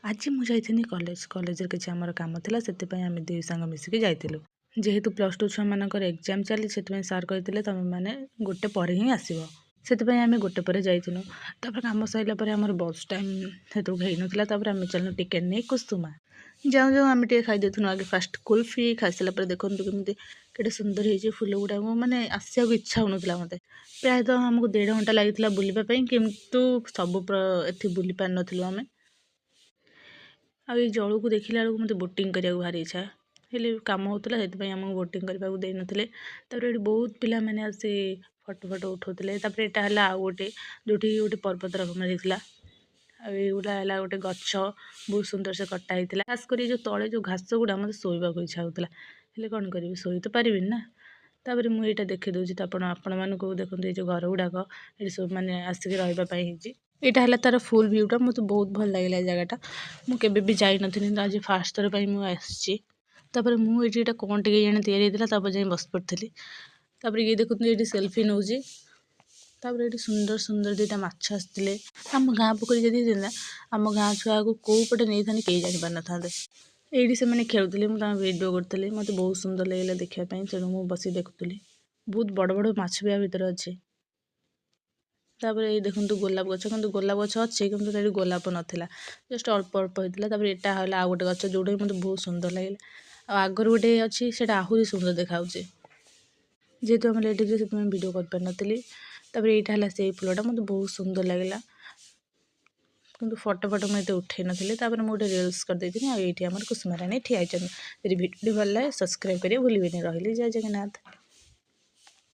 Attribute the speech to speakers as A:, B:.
A: आज मुझे कॉलेज किसी आमर काम था से आम दुई सांग मिसिकी जाइलु जेहेतु प्लस टू छुआ मानकर एग्जाम चली से सार कहते तुम मैंने गोटे पर ही आसो से आम गोटे पर जाइलु कम सरला आम बस टाइम से होता आम चलू टिकेट नहीं कुसुमा जाऊँ जाऊँ आम खाई देथुन आगे फास्ट कुल्फी खाई सारा देखो केमी के सुंदर हो फुल गुड़ा मैंने आसा इच्छा हो मत प्रायतः आमको 1.5 घंटा लगी बुलापी किंतु सब एति बुली पार नु आम आ जल को देखला बेलू मत बोटिंग करने भारी इच्छा हेल्ले कम होता से आमको बोटिंग करने को देते ये बहुत पिला मैंने आसी फटो फटो उठाते यहाँ है आउ गोटे जो गोटे पर्वत रकम होता आईगुड़ा है गोटे गच बहुत सुंदर से कटा होता खासकर जो तले जो घास गुड़ा मत शोक इच्छा होता है कौन करी शोई तो पारि ना तापर मुझे देखी दूसरी आपण मानक देखते ये जो घर गुड़ाक ये सब मैंने आसिक रही यहाँ है तार फुल भ्यूटा मत बहुत भल लगे जगटा मुझे भी जाई नी आज फास्ट थर पर मुझे मुझे कौन टे जाने या बस पड़ी ये देखते ये सेल्फी नौ ये सुंदर सुंदर दुईटा माछ आसते आम गाँ पोखरी जदि आम गाँ छुआ को कौपटे नहीं था कहीं जानी पार था ये से मैंने खेलुली मुझे भिडियो करी मत बहुत सुंदर लगे देखापी तेणु मुझे बस देखुली बहुत बड़ बड़ माछ भी भितर अच्छे तापर ये देखो गोलाप गच कि गोलाप गच अच्छे कि गोलाप नाला जस्ट अल्प अल्प होता है यहाँ है आउ गोटे गच जोटा मतलब बहुत सुंदर लगे आगर गोटे अच्छी से आहरी सुंदर देखा जेहेतु आम लेट से भिडियो कर पार नी यहाँ है से फुलटा मतलब बहुत सुंदर लगे कि फटो फटो मुझे उठे नी मुझे रिल्स करदे ये कुसुमाराणी ठिया भिडियो भल लगे सब्सक्राइब करें भूलें रही जय जगन्नाथ।